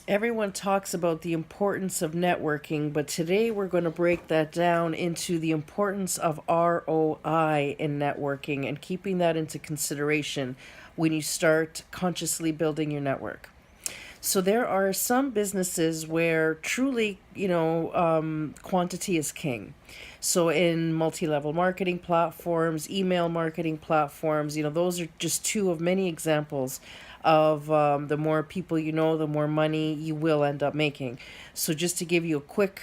Everyone talks about the importance of networking, but today we're going to break that down into the importance of ROI in networking and keeping that into consideration when you start consciously building your network. So there are some businesses where truly, quantity is king. So in multi-level marketing platforms, email marketing platforms, those are just two of many examples of the more people you know, the more money you will end up making. So just to give you a quick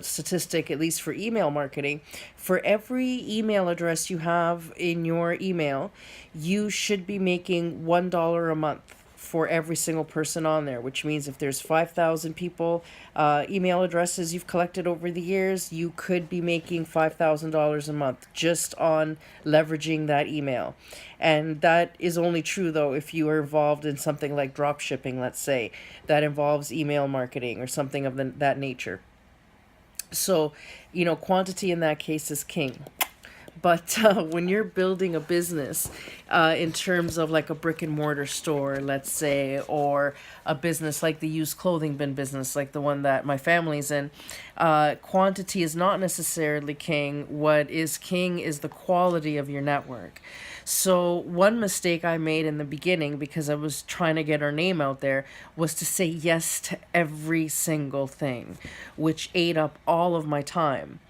statistic, at least for email marketing, for every email address you have in your email, you should be making $1 a month for every single person on there, which means if there's 5,000 people, email addresses you've collected over the years, you could be making $5,000 a month just on leveraging that email. And that is only true, though, if you are involved in something like drop shipping, let's say, that involves email marketing or something of that nature. So, quantity in that case is king. But when you're building a business, in terms of like a brick and mortar store, let's say, or a business like the used clothing bin business, like the one that my family's in, quantity is not necessarily king. What is king is the quality of your network. So one mistake I made in the beginning, because I was trying to get our name out there, was to say yes to every single thing, which ate up all of my time.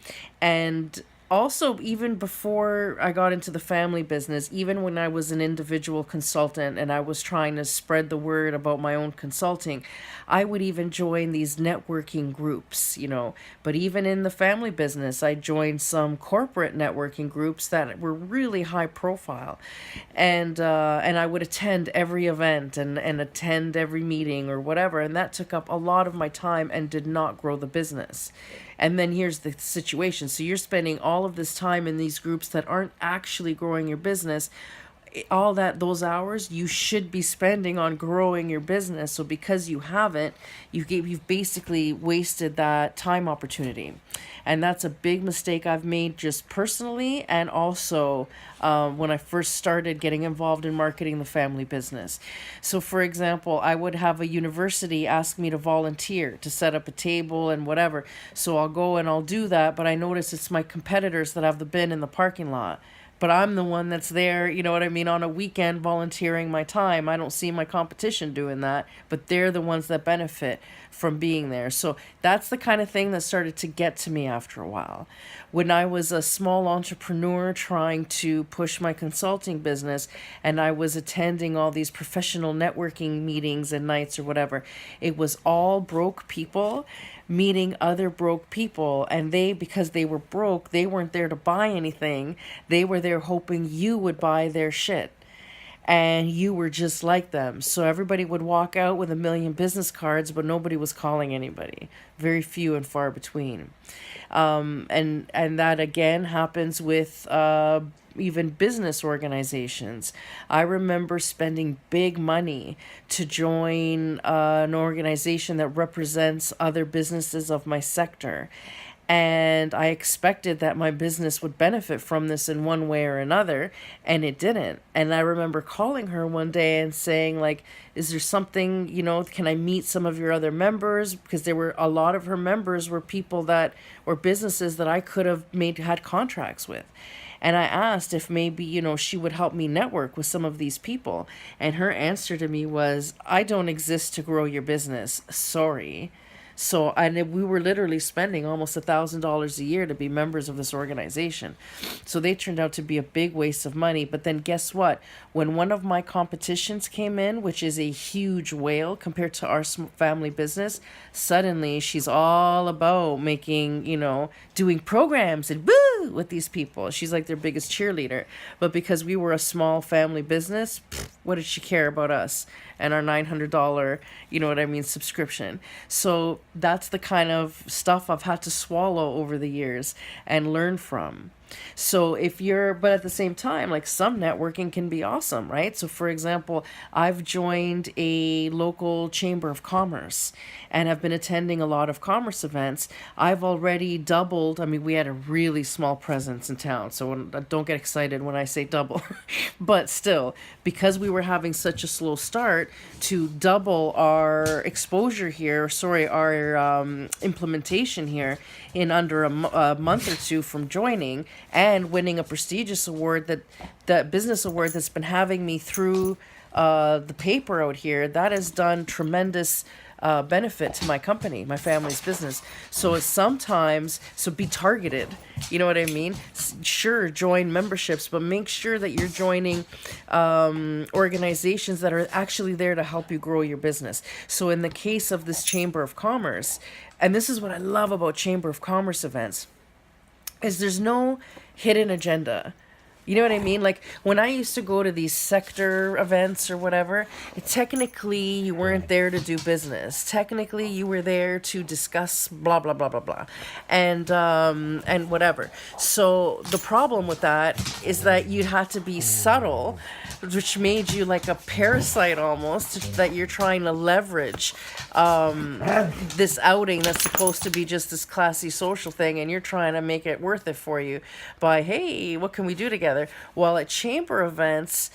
And also, even before I got into the family business, even when I was an individual consultant and I was trying to spread the word about my own consulting, I would even join these networking groups. But even in the family business, I joined some corporate networking groups that were really high profile. And I would attend every event and attend every meeting or whatever. And that took up a lot of my time and did not grow the business. And then here's the situation. So you're spending all of this time in these groups that aren't actually growing your business. All that those hours you should be spending on growing your business. So because you haven't, you've basically wasted that time opportunity. And that's a big mistake I've made just personally, and also when I first started getting involved in marketing the family business. So, for example, I would have a university ask me to volunteer to set up a table and whatever. So I'll go and I'll do that, but I notice it's my competitors that have the bin in the parking lot, but I'm the one that's there, you know what I mean, on a weekend volunteering my time. I don't see my competition doing that, but they're the ones that benefit from being there. So that's the kind of thing that started to get to me after a while. When I was a small entrepreneur trying to push my consulting business and I was attending all these professional networking meetings and nights or whatever, it was all broke people meeting other broke people, and because they were broke, they weren't there to buy anything. They were there hoping you would buy their shit, and you were just like them. So everybody would walk out with a million business cards, but nobody was calling anybody. Very few and far between. And that again happens with even business organizations. I remember spending big money to join an organization that represents other businesses of my sector. And I expected that my business would benefit from this in one way or another, and it didn't. And I remember calling her one day and saying, like, is there something, can I meet some of your other members? Because there were a lot of her members were people that or businesses that I could have had contracts with. And I asked if maybe, she would help me network with some of these people. And her answer to me was, I don't exist to grow your business. Sorry. So, and we were literally spending almost $1,000 a year to be members of this organization. So they turned out to be a big waste of money. But then guess what? When one of my competitions came in, which is a huge whale compared to our family business, suddenly she's all about making, doing programs and woo with these people. She's like their biggest cheerleader. But because we were a small family business, what did she care about us and our $900, subscription? So that's the kind of stuff I've had to swallow over the years and learn from. So if you're, but at the same time, like some networking can be awesome, right? So for example, I've joined a local chamber of commerce and have been attending a lot of commerce events. I've already doubled. I mean, we had a really small presence in town, so don't get excited when I say double. But still, because we were having such a slow start, to double our exposure here, sorry, our implementation here in under a month or two from joining and winning a prestigious award, that business award that's been having me through the paper out here, that has done tremendous benefit to my company, my family's business. So it's sometimes, so be targeted. You know what I mean? Sure, join memberships, but make sure that you're joining organizations that are actually there to help you grow your business. So in the case of this Chamber of Commerce, and this is what I love about Chamber of Commerce events, is there's no hidden agenda. You know what I mean? Like when I used to go to these sector events or whatever, technically you weren't there to do business. Technically you were there to discuss blah blah blah blah blah, and whatever. So the problem with that is that you had to be subtle, which made you like a parasite almost, that you're trying to leverage this outing that's supposed to be just this classy social thing, and you're trying to make it worth it for you by, hey, what can we do together? While at chamber events,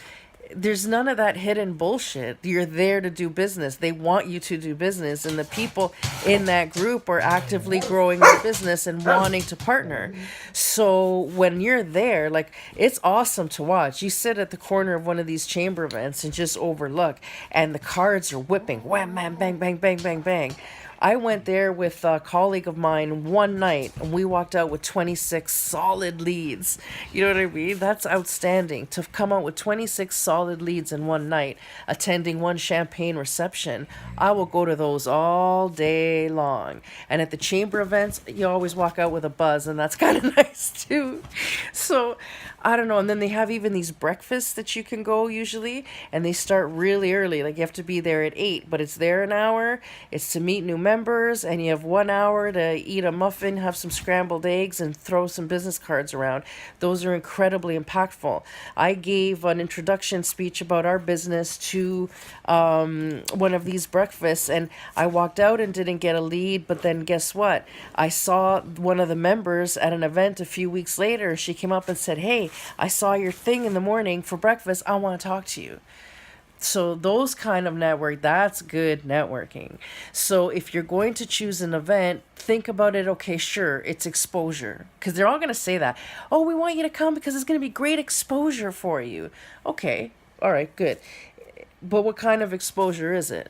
there's none of that hidden bullshit. You're there to do business. They want you to do business, and the people in that group are actively growing their business and wanting to partner. So when you're there, like, it's awesome to watch. You sit at the corner of one of these chamber events and just overlook, and the cards are whipping, wham, bam, bang, bang, bang, bang, bang. I went there with a colleague of mine one night, and we walked out with 26 solid leads. You know what I mean? That's outstanding. To come out with 26 solid leads in one night, attending one champagne reception, I will go to those all day long. And at the chamber events, you always walk out with a buzz, and that's kind of nice too. So, I don't know. And then they have even these breakfasts that you can go usually, and they start really early. Like you have to be there at 8, but it's there an hour. It's to meet new members, and you have 1 hour to eat a muffin, have some scrambled eggs, and throw some business cards around. Those are incredibly impactful. I gave an introduction speech about our business to one of these breakfasts, and I walked out and didn't get a lead, but then guess what? I saw one of the members at an event a few weeks later. She came up and said, hey, I saw your thing in the morning for breakfast. I want to talk to you. So those kind of network, that's good networking. So if you're going to choose an event, think about it. Okay, sure, it's exposure, because they're all going to say that. Oh, we want you to come because it's going to be great exposure for you. Okay, all right, good. But what kind of exposure is it?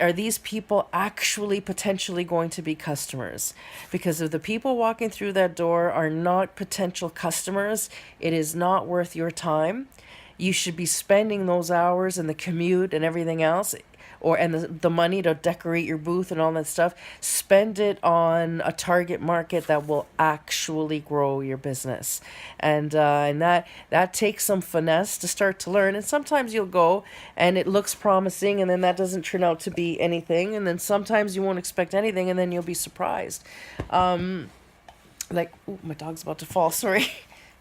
Are these people actually potentially going to be customers? Because if the people walking through that door are not potential customers, it is not worth your time. You should be spending those hours and the commute and everything else, and the money to decorate your booth and all that stuff. Spend it on a target market that will actually grow your business, and that takes some finesse to start to learn. And sometimes you'll go and it looks promising, and then that doesn't turn out to be anything. And then sometimes you won't expect anything, and then you'll be surprised. Like, ooh, my dog's about to fall. Sorry,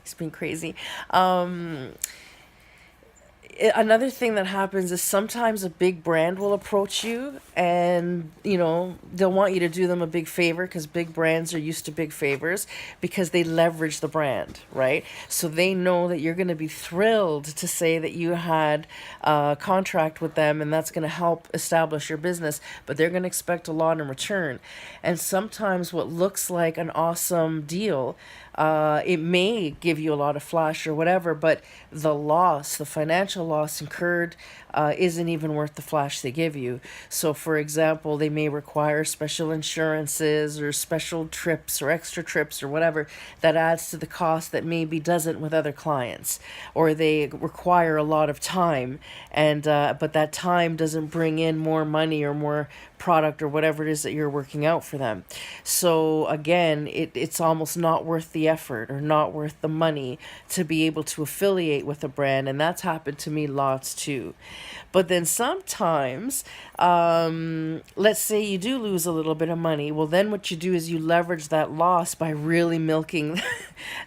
he's being crazy. Another thing that happens is sometimes a big brand will approach you, and they'll want you to do them a big favor, because big brands are used to big favors because they leverage the brand, right? So they know that you're going to be thrilled to say that you had a contract with them, and that's going to help establish your business, but they're going to expect a lot in return. And sometimes what looks like an awesome deal, it may give you a lot of flash or whatever, but the financial loss incurred isn't even worth the flash they give you. So for example, they may require special insurances or special trips or extra trips or whatever that adds to the cost that maybe doesn't with other clients, or they require a lot of time, and but that time doesn't bring in more money or more product or whatever it is that you're working out for them. So again, it's almost not worth the effort or not worth the money to be able to affiliate with a brand. And that's happened to me lots too. But then sometimes, let's say you do lose a little bit of money. Well, then what you do is you leverage that loss by really milking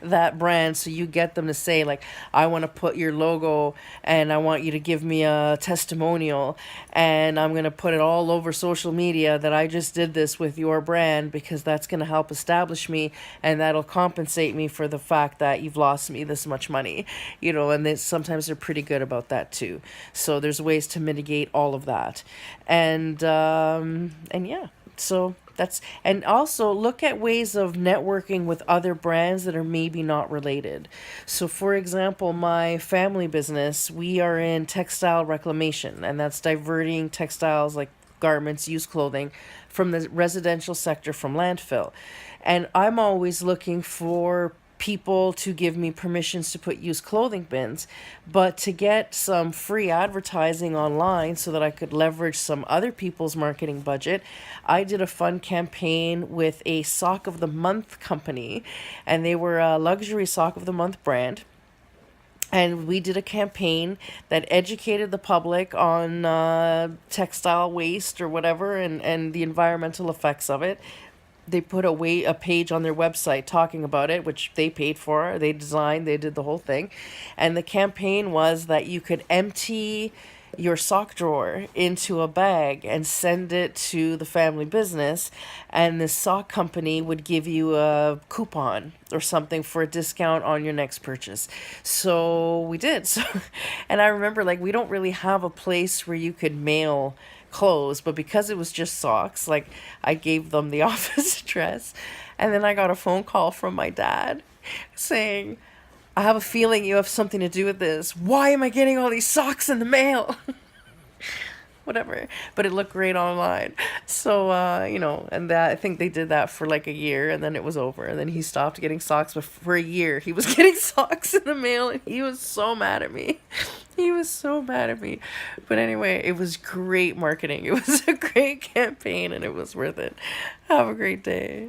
that brand. So you get them to say, like, I want to put your logo and I want you to give me a testimonial. And I'm going to put it all over social media that I just did this with your brand because that's going to help establish me and that'll compensate me for the fact that you've lost me this much money. And sometimes they're pretty good about that too. So there's ways to mitigate all of that. And yeah, so and also look at ways of networking with other brands that are maybe not related. So for example, my family business, we are in textile reclamation, and that's diverting textiles like garments, used clothing from the residential sector from landfill. And I'm always looking for people to give me permissions to put used clothing bins, but to get some free advertising online so that I could leverage some other people's marketing budget, I did a fun campaign with a Sock of the Month company, and they were a luxury Sock of the Month brand. And we did a campaign that educated the public on textile waste or whatever, and the environmental effects of it. They put a page on their website talking about it, which they paid for. They designed, they did the whole thing. And the campaign was that you could empty your sock drawer into a bag and send it to the family business, and the sock company would give you a coupon or something for a discount on your next purchase. So we did. And I remember, like, we don't really have a place where you could mail clothes, but because it was just socks, like, I gave them the office address, and then I got a phone call from my dad saying, I have a feeling you have something to do with this. Why am I getting all these socks in the mail? Whatever. But it looked great online. So, and that, I think they did that for like a year, and then it was over. And then he stopped getting socks, but for a year he was getting socks in the mail, and he was so mad at me. He was so mad at me. But anyway, it was great marketing. It was a great campaign, and it was worth it. Have a great day.